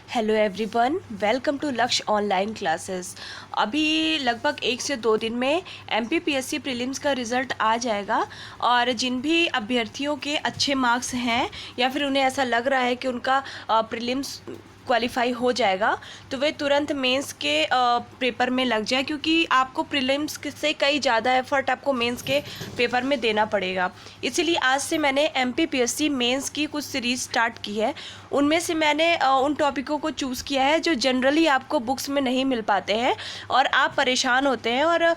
Hello everyone, welcome to लक्ष्य online classes. अभी लगभग 1 से 2 दिन में एमपीपीएससी प्रीलिम्स का रिज़ल्ट आ जाएगा और जिन भी अभ्यर्थियों के अच्छे मार्क्स हैं या फिर उन्हें ऐसा लग रहा है कि उनका प्रीलिम्स क्वालिफाई हो जाएगा तो वे तुरंत मेंस के पेपर में लग जाए, क्योंकि आपको प्रीलिम्स से कई ज़्यादा एफर्ट आपको मेंस के पेपर में देना पड़ेगा। इसीलिए आज से मैंने एमपीपीएससी मेंस की कुछ सीरीज़ स्टार्ट की है। उनमें से मैंने उन टॉपिकों को चूज़ किया है जो जनरली आपको बुक्स में नहीं मिल पाते हैं और आप परेशान होते हैं और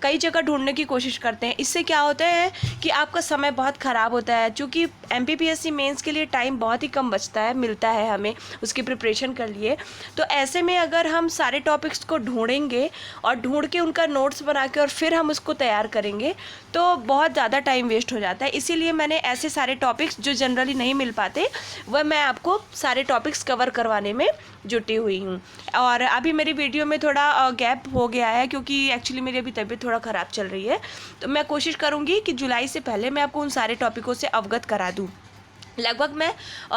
कई जगह ढूंढने की कोशिश करते हैं। इससे क्या होता है कि आपका समय बहुत ख़राब होता है, क्योंकि एमपीपीएससी मेंस के लिए टाइम बहुत ही कम बचता है, मिलता है हमें उसकी प्रिपरेशन कर लिए। तो ऐसे में अगर हम सारे टॉपिक्स को ढूंढेंगे और ढूंढ के उनका नोट्स बना के और फिर हम उसको तैयार करेंगे तो बहुत ज़्यादा टाइम वेस्ट हो जाता है। इसीलिए मैंने ऐसे सारे टॉपिक्स जो जनरली नहीं मिल पाते वह मैं आपको सारे टॉपिक्स कवर करवाने में जुटी हुई हूँ। और अभी मेरी वीडियो में थोड़ा गैप हो गया है, क्योंकि एक्चुअली मेरी अभी तबीयत थोड़ा ख़राब चल रही है। तो मैं कोशिश करूँगी कि जुलाई से पहले मैं आपको उन सारे टॉपिकों से अवगत करा दूँ। लगभग मैं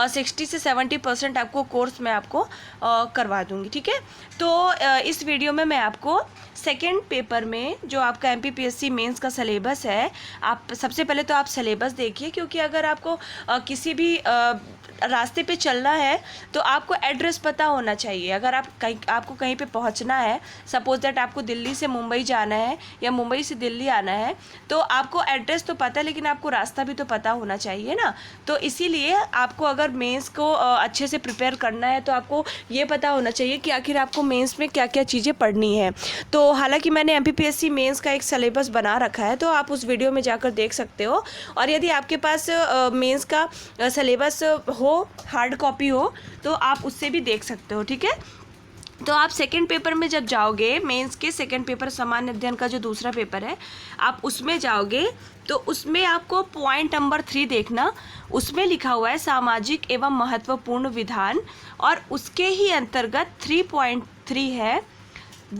60 से 70% आपको कोर्स में आपको करवा दूंगी, ठीक है। तो इस वीडियो में मैं आपको सेकेंड पेपर में जो आपका एमपीपीएससी मेंस का सिलेबस है, आप सबसे पहले तो आप सिलेबस देखिए, क्योंकि अगर आपको किसी भी रास्ते पे चलना है तो आपको एड्रेस पता होना चाहिए। अगर आपको कहीं पे पहुंचना है, सपोज दैट आपको दिल्ली से मुंबई जाना है या मुंबई से दिल्ली आना है, तो आपको एड्रेस तो पता है लेकिन आपको रास्ता भी तो पता होना चाहिए ना। तो इसीलिए आपको अगर मेंस को अच्छे से प्रिपेयर करना है तो आपको ये पता होना चाहिए कि आखिर आपको मेंस में क्या क्या चीज़ें पढ़नी है। तो हालांकि मैंने एमपीपीएससी मेंस का एक सिलेबस बना रखा है, तो आप उस वीडियो में जाकर देख सकते हो। और यदि आपके पास मेंस का सिलेबस हो, हार्ड कॉपी हो, तो आप उससे भी देख सकते हो, ठीक है। तो आप सेकंड पेपर में जब जाओगे, मेंस के सेकंड पेपर सामान्य अध्ययन का जो दूसरा पेपर है, आप उसमें जाओगे तो उसमें आपको पॉइंट नंबर 3 देखना। उसमें लिखा हुआ है सामाजिक एवं महत्वपूर्ण विधान, और उसके ही अंतर्गत 3.3 है,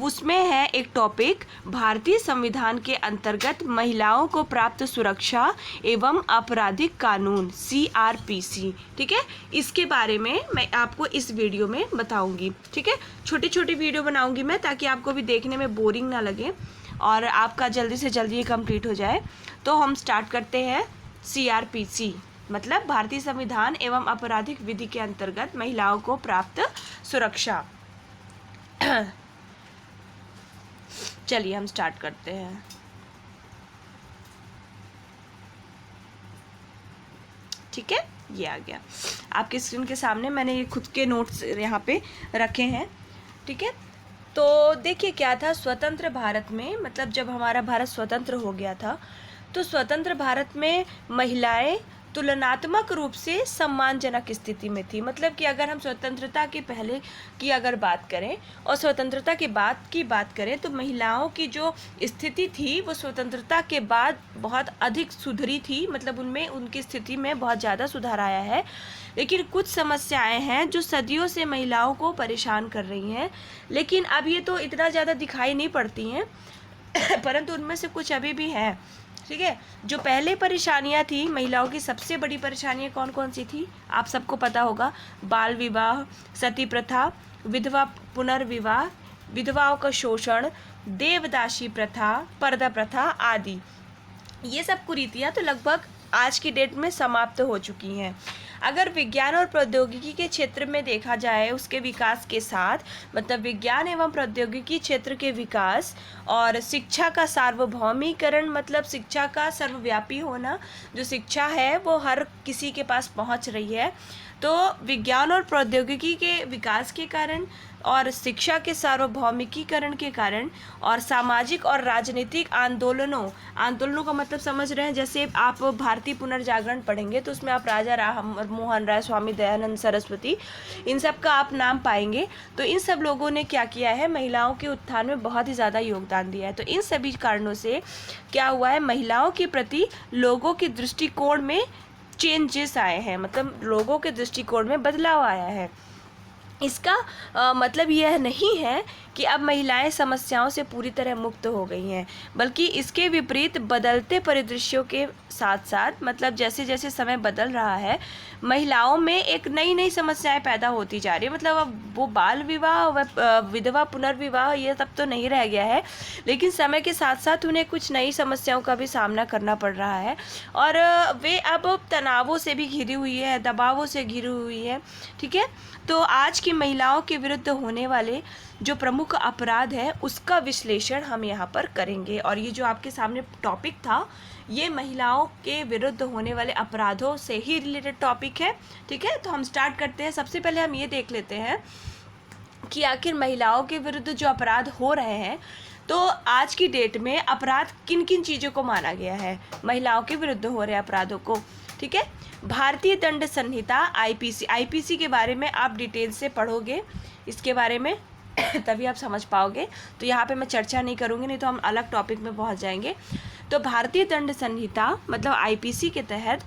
उसमें है एक टॉपिक भारतीय संविधान के अंतर्गत महिलाओं को प्राप्त सुरक्षा एवं आपराधिक कानून CRPC, ठीक है। इसके बारे में मैं आपको इस वीडियो में बताऊंगी, ठीक है। छोटी छोटी वीडियो बनाऊंगी मैं, ताकि आपको भी देखने में बोरिंग ना लगे और आपका जल्दी से जल्दी ये कंप्लीट हो जाए। तो हम स्टार्ट करते हैं। CRPC मतलब भारतीय संविधान एवं आपराधिक विधि के अंतर्गत महिलाओं को प्राप्त सुरक्षा। चलिए हम स्टार्ट करते हैं। ठीक है, ये आ गया आपके स्क्रीन के सामने। मैंने ये खुद के नोट्स यहाँ पे रखे हैं, ठीक है। तो देखिए क्या था, स्वतंत्र भारत में, मतलब जब हमारा भारत स्वतंत्र हो गया था, तो स्वतंत्र भारत में महिलाएं तुलनात्मक रूप से सम्मानजनक स्थिति में थी। मतलब कि अगर हम स्वतंत्रता के पहले की अगर बात करें और स्वतंत्रता के बाद की बात करें, तो महिलाओं की जो स्थिति थी वो स्वतंत्रता के बाद बहुत अधिक सुधरी थी। मतलब उनमें उनकी स्थिति में बहुत ज़्यादा सुधार आया है। लेकिन कुछ समस्याएं हैं जो सदियों से महिलाओं को परेशान कर रही हैं, लेकिन अब ये तो इतना ज़्यादा दिखाई नहीं पड़ती हैं परंतु उनमें से कुछ अभी भी हैं, ठीक है। जो पहले परेशानियां थी महिलाओं की, सबसे बड़ी परेशानियां कौन कौन सी थी आप सबको पता होगा। बाल विवाह, सती प्रथा, विधवा पुनर्विवाह, विधवाओं का शोषण, देवदासी प्रथा, पर्दा प्रथा आदि। ये सब कुरीतियां तो लगभग आज की डेट में समाप्त हो चुकी हैं। अगर विज्ञान और प्रौद्योगिकी के क्षेत्र में देखा जाए, उसके विकास के साथ, मतलब विज्ञान एवं प्रौद्योगिकी क्षेत्र के विकास और शिक्षा का सार्वभौमिकरण, मतलब शिक्षा का सर्वव्यापी होना, जो शिक्षा है वो हर किसी के पास पहुंच रही है। तो विज्ञान और प्रौद्योगिकी के विकास के कारण और शिक्षा के सार्वभौमिकीकरण के कारण और सामाजिक और राजनीतिक आंदोलनों का मतलब समझ रहे हैं। जैसे आप भारतीय पुनर्जागरण पढ़ेंगे तो उसमें आप राजा राम मोहन राय, स्वामी दयानंद सरस्वती, इन सब का आप नाम पाएंगे। तो इन सब लोगों ने क्या किया है, महिलाओं के उत्थान में बहुत ही ज़्यादा योगदान दिया है। तो इन सभी कारणों से क्या हुआ है, महिलाओं के प्रति लोगों के दृष्टिकोण में चेंजेस आए हैं, मतलब लोगों के दृष्टिकोण में बदलाव आया है। इसका मतलब यह नहीं है कि अब महिलाएं समस्याओं से पूरी तरह मुक्त हो गई हैं, बल्कि इसके विपरीत बदलते परिदृश्यों के साथ साथ, मतलब जैसे जैसे समय बदल रहा है, महिलाओं में एक नई नई समस्याएं पैदा होती जा रही है। मतलब अब वो बाल विवाह व विधवा पुनर्विवाह ये सब तो नहीं रह गया है, लेकिन समय के साथ साथ उन्हें कुछ नई समस्याओं का भी सामना करना पड़ रहा है, और वे अब तनावों से भी घिरी हुई है, दबावों से घिरी हुई है। ठीक है, तो आज की महिलाओं के विरुद्ध होने वाले जो प्रमुख अपराध है उसका विश्लेषण हम यहाँ पर करेंगे। और ये जो आपके सामने टॉपिक था, ये महिलाओं के विरुद्ध होने वाले अपराधों से ही रिलेटेड टॉपिक है। ठीक है, तो हम स्टार्ट करते हैं। सबसे पहले हम ये देख लेते हैं कि आखिर महिलाओं के विरुद्ध जो अपराध हो रहे हैं, तो आज की डेट में अपराध किन किन चीज़ों को माना गया है महिलाओं के विरुद्ध हो रहे अपराधों को। ठीक है, भारतीय दंड संहिता आईपीसी के बारे में आप डिटेल से पढ़ोगे इसके बारे में तभी आप समझ पाओगे। तो यहाँ पे मैं चर्चा नहीं करूँगी, नहीं तो हम अलग टॉपिक में पहुँच जाएंगे। तो भारतीय दंड संहिता मतलब आईपीसी के तहत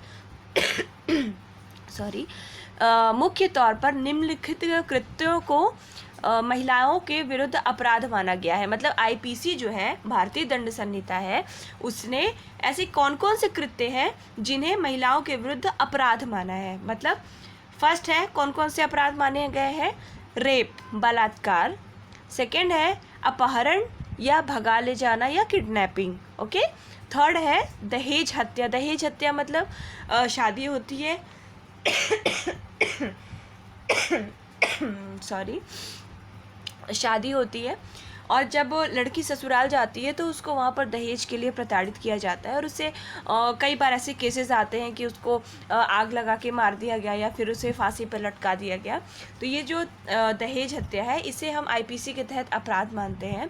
मुख्य तौर पर निम्नलिखित कृत्यों को महिलाओं के विरुद्ध अपराध माना गया है। मतलब आईपीसी जो है, भारतीय दंड संहिता है, उसने ऐसे कौन कौन से कृत्य हैं जिन्हें महिलाओं के विरुद्ध अपराध माना है। मतलब फर्स्ट है, कौन कौन से अपराध माने गए हैं, रेप बलात्कार। सेकंड है अपहरण या भगा ले जाना या किडनैपिंग। ओके, थर्ड है दहेज हत्या। दहेज हत्या मतलब शादी होती है शादी होती है, और जब लड़की ससुराल जाती है तो उसको वहाँ पर दहेज के लिए प्रताड़ित किया जाता है, और उससे कई बार ऐसे केसेस आते हैं कि उसको आग लगा के मार दिया गया या फिर उसे फांसी पर लटका दिया गया। तो ये जो दहेज हत्या है, इसे हम आईपीसी के तहत अपराध मानते हैं।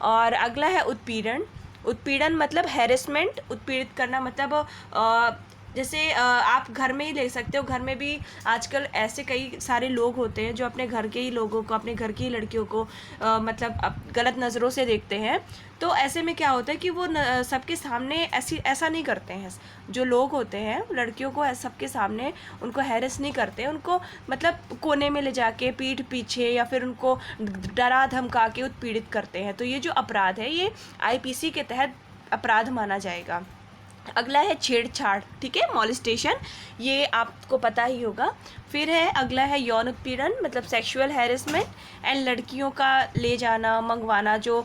और अगला है उत्पीड़न। उत्पीड़न मतलब हैरेसमेंट, उत्पीड़ित करना। मतलब जैसे आप घर में ही ले सकते हो, घर में भी आजकल ऐसे कई सारे लोग होते हैं जो अपने घर के ही लोगों को, अपने घर की ही लड़कियों को मतलब गलत नज़रों से देखते हैं। तो ऐसे में क्या होता है कि वो सबके सामने ऐसा नहीं करते हैं। जो लोग होते हैं लड़कियों को सबके सामने उनको हैरेस नहीं करते, उनको मतलब कोने में ले जाके पीठ पीछे या फिर उनको डरा धमका के उत्पीड़ित करते हैं। तो ये जो अपराध है ये आईपीसी के तहत अपराध माना जाएगा। अगला है छेड़छाड़। ठीक है, मॉलेस्टेशन, ये आपको पता ही होगा। फिर है अगला है यौन उत्पीड़न मतलब सेक्सुअल हैरेसमेंट एंड लड़कियों का ले जाना मंगवाना, जो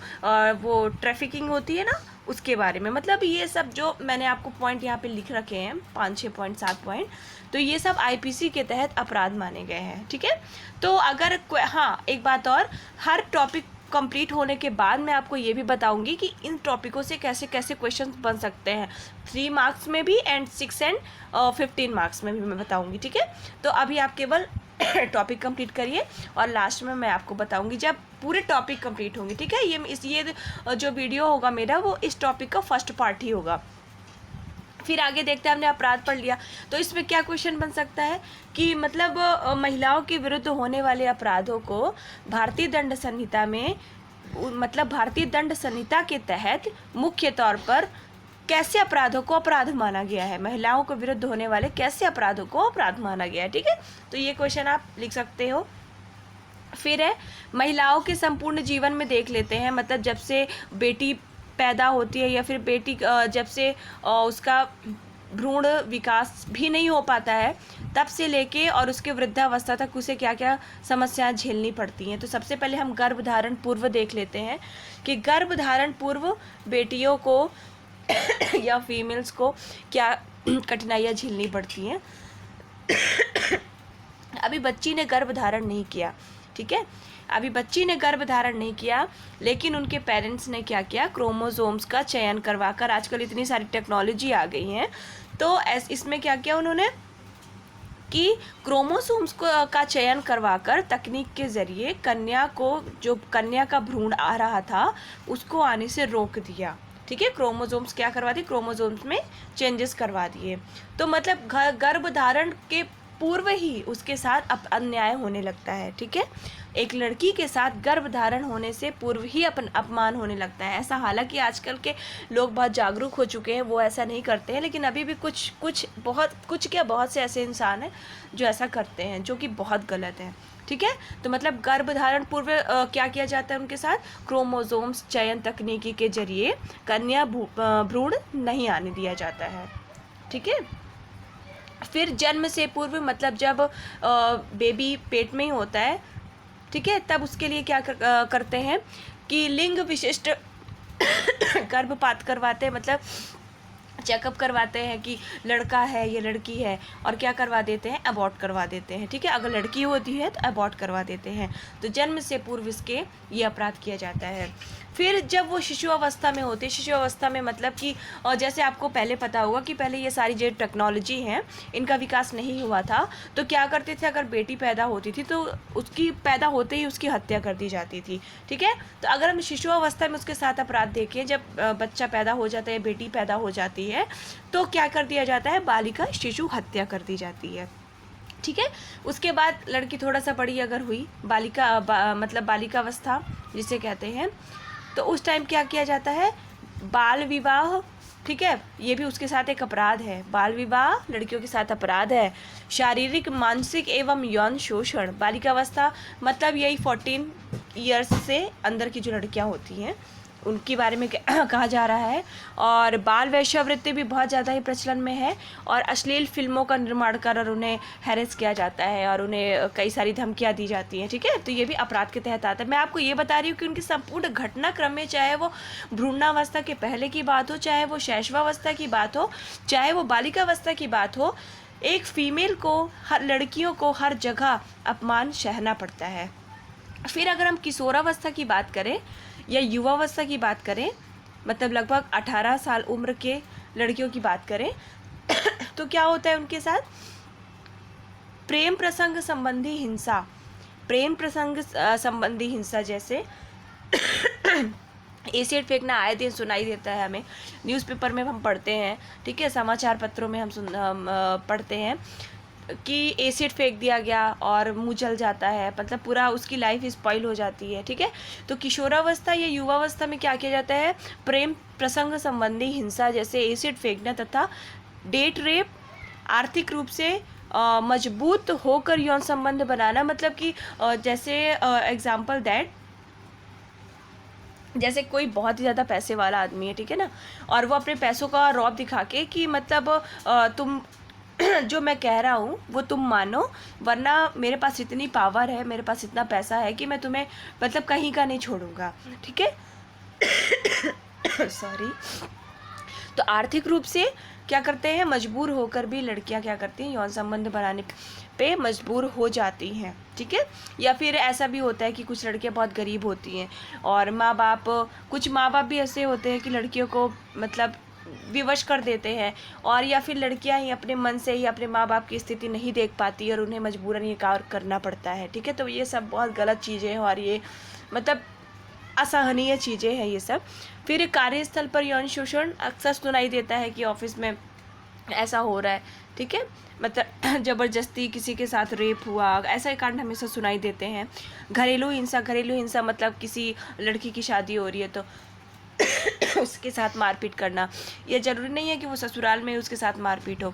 वो ट्रैफिकिंग होती है ना, उसके बारे में। मतलब ये सब जो मैंने आपको पॉइंट यहाँ पे लिख रखे हैं 5-6 पॉइंट 7 पॉइंट, तो ये सब आईपीसी के तहत अपराध माने गए हैं। ठीक है, तो अगर हाँ एक बात और, हर टॉपिक कंप्लीट होने के बाद मैं आपको ये भी बताऊंगी कि इन टॉपिकों से कैसे कैसे क्वेश्चन बन सकते हैं 3 मार्क्स में भी एंड 6 एंड 15 मार्क्स में भी मैं बताऊंगी। ठीक है, तो अभी आप केवल टॉपिक कंप्लीट करिए और लास्ट में मैं आपको बताऊंगी जब पूरे टॉपिक कंप्लीट होंगे। ठीक है, ये जो वीडियो होगा मेरा वो इस टॉपिक का फर्स्ट पार्ट ही होगा। फिर आगे देखते हैं, हमने अपराध पढ़ लिया, तो इसमें क्या क्वेश्चन बन सकता है कि मतलब महिलाओं के विरुद्ध होने वाले अपराधों को भारतीय दंड संहिता में, मतलब भारतीय दंड संहिता के तहत मुख्य तौर पर कैसे अपराधों को अपराध माना गया है, महिलाओं के विरुद्ध होने वाले कैसे अपराधों को अपराध माना गया है। ठीक है, तो ये क्वेश्चन आप लिख सकते हो। फिर है महिलाओं के संपूर्ण जीवन में देख लेते हैं, मतलब जब से बेटी पैदा होती है या फिर बेटी जब से उसका भ्रूण विकास भी नहीं हो पाता है तब से लेके और उसके वृद्धावस्था तक उसे क्या क्या समस्याएं झेलनी पड़ती हैं। तो सबसे पहले हम गर्भधारण पूर्व देख लेते हैं कि गर्भधारण पूर्व बेटियों को या फीमेल्स को क्या कठिनाइयाँ झेलनी पड़ती हैं। अभी बच्ची ने गर्भधारण नहीं किया, ठीक है, अभी बच्ची ने गर्भधारण नहीं किया, लेकिन उनके पेरेंट्स ने क्या किया, क्रोमोसोम्स का चयन करवाकर, आजकल इतनी सारी टेक्नोलॉजी आ गई हैं, तो इसमें क्या किया उन्होंने कि क्रोमोसोम्स का चयन करवाकर तकनीक के ज़रिए कन्या को, जो कन्या का भ्रूण आ रहा था उसको आने से रोक दिया। ठीक है, क्रोमोसोम्स क्या करवा दिए, क्रोमोसोम्स में चेंजेस करवा दिए। तो मतलब गर्भधारण के पूर्व ही उसके साथ अन्याय होने लगता है। ठीक है, एक लड़की के साथ गर्भ धारण होने से पूर्व ही अपमान होने लगता है। ऐसा हालांकि आजकल के लोग बहुत जागरूक हो चुके हैं, वो ऐसा नहीं करते हैं, लेकिन अभी भी बहुत से ऐसे इंसान हैं जो ऐसा करते हैं, जो कि बहुत गलत है। ठीक है, तो मतलब गर्भ धारण पूर्व क्या किया जाता है उनके साथ, क्रोमोसोम्स चयन तकनीकी के जरिए कन्या भ्रूण नहीं आने दिया जाता है। ठीक है, फिर जन्म से पूर्व मतलब जब बेबी पेट में ही होता है, ठीक है, तब उसके लिए क्या करते हैं कि लिंग विशिष्ट गर्भपात करवाते हैं, मतलब चेकअप करवाते हैं कि लड़का है या लड़की है, और क्या करवा देते हैं, अबॉर्ट करवा देते हैं। ठीक है, अगर लड़की होती है तो अबॉर्ट करवा देते हैं। तो जन्म से पूर्व इसके ये अपराध किया जाता है। फिर जब वो शिशु अवस्था में होते हैं, शिशु अवस्था में मतलब कि और जैसे आपको पहले पता होगा कि पहले ये सारी जो टेक्नोलॉजी हैं इनका विकास नहीं हुआ था, तो क्या करते थे, अगर बेटी पैदा होती थी तो उसकी पैदा होते ही उसकी हत्या कर दी जाती थी। ठीक है, तो अगर हम शिशु अवस्था में उसके साथ अपराध देखें, जब बच्चा पैदा हो जाता है, बेटी पैदा हो जाती है, तो क्या कर दिया जाता है, बालिका शिशु हत्या कर दी जाती है। ठीक है, उसके बाद लड़की थोड़ा सा बड़ी अगर हुई, मतलब बालिकावस्था जिसे कहते हैं, तो उस टाइम क्या किया जाता है, बाल विवाह। ठीक है, ये भी उसके साथ एक अपराध है, बाल विवाह लड़कियों के साथ अपराध है। शारीरिक मानसिक एवं यौन शोषण, बालिकावस्था मतलब यही 14 ईयर्स से अंदर की जो लड़कियां होती हैं उनके बारे में कहा जा रहा है। और बाल वेश्यावृत्ति भी बहुत ज़्यादा ही प्रचलन में है, और अश्लील फिल्मों का निर्माण कर और उन्हें हैरेस किया जाता है, और उन्हें कई सारी धमकियाँ दी जाती हैं। ठीक है, तो ये भी अपराध के तहत आता है। मैं आपको ये बता रही हूँ कि उनकी संपूर्ण घटनाक्रम में, चाहे वो भ्रूणावस्था के पहले की बात हो, चाहे वो शैशवावस्था की बात हो, चाहे वो बालिकावस्था की बात हो, एक फीमेल को, हर लड़कियों को हर जगह अपमान सहना पड़ता है। फिर अगर हम किशोरावस्था की बात करें या युवावस्था की बात करें, मतलब लगभग 18 साल उम्र के लड़कियों की बात करें तो क्या होता है उनके साथ, प्रेम प्रसंग संबंधी हिंसा, जैसे एसिड फेंकना आए दिन सुनाई देता है हमें, न्यूज़पेपर में हम पढ़ते हैं। ठीक है, समाचार पत्रों में हम पढ़ते हैं कि एसिड फेंक दिया गया और मुँह जल जाता है, मतलब पूरा उसकी लाइफ स्पॉइल हो जाती है। ठीक है, तो किशोरावस्था या युवावस्था में क्या किया जाता है, प्रेम प्रसंग संबंधी हिंसा जैसे एसिड फेंकना तथा डेट रेप, आर्थिक रूप से मजबूत होकर यौन संबंध बनाना, मतलब कि जैसे एग्जाम्पल दैट, जैसे कोई बहुत ही ज़्यादा पैसे वाला आदमी है, ठीक है ना, और वो अपने पैसों का रौब दिखा के कि मतलब तुम जो मैं कह रहा हूँ वो तुम मानो, वरना मेरे पास इतनी पावर है, मेरे पास इतना पैसा है कि मैं तुम्हें मतलब कहीं का नहीं छोड़ूंगा। ठीक है सॉरी। तो आर्थिक रूप से क्या करते हैं, मजबूर होकर भी लड़कियां क्या करती हैं, यौन संबंध बनाने पे मजबूर हो जाती हैं। ठीक है, या फिर ऐसा भी होता है कि कुछ लड़कियां बहुत गरीब होती हैं और कुछ माँ बाप भी ऐसे होते हैं कि लड़कियों को मतलब विवश कर देते हैं, और या फिर लड़कियां ही अपने मन से ही अपने माँ बाप की स्थिति नहीं देख पाती और उन्हें मजबूरन ये कार्य करना पड़ता है। ठीक है, तो ये सब बहुत गलत चीज़ें हैं और ये मतलब असहनीय चीज़ें हैं ये सब। फिर कार्यस्थल पर यौन शोषण अक्सर सुनाई देता है कि ऑफिस में ऐसा हो रहा है। ठीक है, मतलब ज़बरदस्ती किसी के साथ रेप हुआ, ऐसा कांड हमेशा सुनाई देते हैं। घरेलू हिंसा मतलब किसी लड़की की शादी हो रही है तो उसके साथ मारपीट करना, यह ज़रूरी नहीं है कि वो ससुराल में उसके साथ मारपीट हो,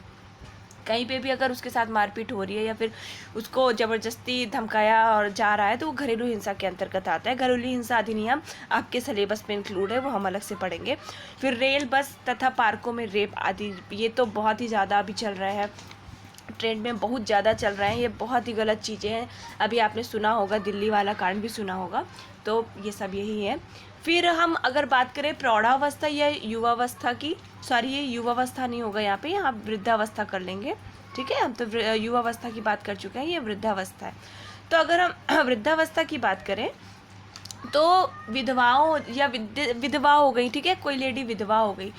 कहीं पे भी अगर उसके साथ मारपीट हो रही है या फिर उसको ज़बरदस्ती धमकाया और जा रहा है तो वो घरेलू हिंसा के अंतर्गत आता है। घरेलू हिंसा अधिनियम आपके सिलेबस में इंक्लूड है, वो हम अलग से पढ़ेंगे। फिर रेल, बस तथा पार्कों में रेप आदि, ये तो बहुत ही ज़्यादा अभी चल रहा है, ट्रेंड में बहुत ज़्यादा चल रहे हैं, ये बहुत ही गलत चीज़ें हैं। अभी आपने सुना होगा, दिल्ली वाला कांड भी सुना होगा, तो ये सब यही है। फिर हम अगर बात करें प्रौढ़ावस्था या युवावस्था की, सॉरी ये युवावस्था नहीं होगा यहाँ पे, यहाँ वृद्धावस्था कर लेंगे। ठीक है, हम तो युवावस्था की बात कर चुके हैं, ये वृद्धावस्था है। तो अगर हम वृद्धावस्था की बात करें तो विधवाओं या विधवा हो गई, ठीक है, कोई लेडी विधवा हो गई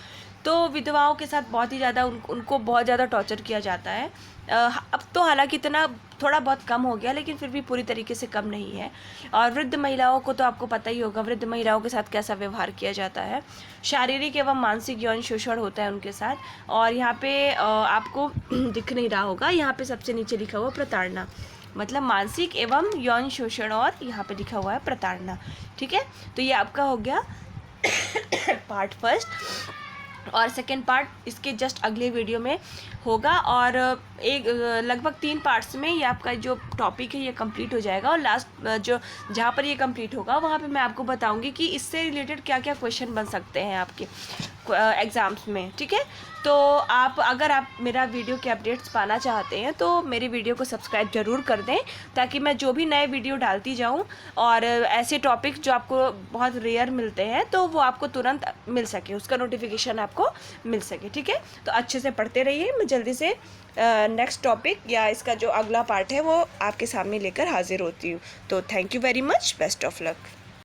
तो विधवाओं के साथ बहुत ही ज़्यादा उनको बहुत ज़्यादा टॉर्चर किया जाता है। अब तो हालांकि इतना थोड़ा बहुत कम हो गया, लेकिन फिर भी पूरी तरीके से कम नहीं है। और वृद्ध महिलाओं को तो आपको पता ही होगा, वृद्ध महिलाओं के साथ कैसा व्यवहार किया जाता है। शारीरिक एवं मानसिक यौन शोषण होता है उनके साथ। और यहाँ पे आपको दिख नहीं रहा होगा, यहाँ पे सबसे नीचे लिखा हुआ प्रताड़ना, मतलब मानसिक एवं यौन शोषण, और यहाँ पे लिखा हुआ है प्रताड़ना। ठीक है, तो ये आपका हो गया पार्ट फर्स्ट। और सेकेंड पार्ट इसके जस्ट अगले वीडियो में होगा। और एक लगभग 3 पार्ट्स में ये आपका जो टॉपिक है ये कंप्लीट हो जाएगा। और लास्ट जो जहाँ पर ये कंप्लीट होगा वहाँ पे मैं आपको बताऊँगी कि इससे रिलेटेड क्या क्या क्वेश्चन बन सकते हैं आपके एग्ज़ाम्स में। ठीक है, तो अगर आप मेरा वीडियो के अपडेट्स पाना चाहते हैं तो मेरे वीडियो को सब्सक्राइब ज़रूर कर दें, ताकि मैं जो भी नए वीडियो डालती जाऊं और ऐसे टॉपिक जो आपको बहुत रेयर मिलते हैं तो वो आपको तुरंत मिल सके, उसका नोटिफिकेशन आपको मिल सके। ठीक है, तो अच्छे से पढ़ते रहिए। मैं जल्दी से नेक्स्ट टॉपिक या इसका जो अगला पार्ट है वो आपके सामने लेकर हाजिर होती हूँ। तो thank you very much, best of luck.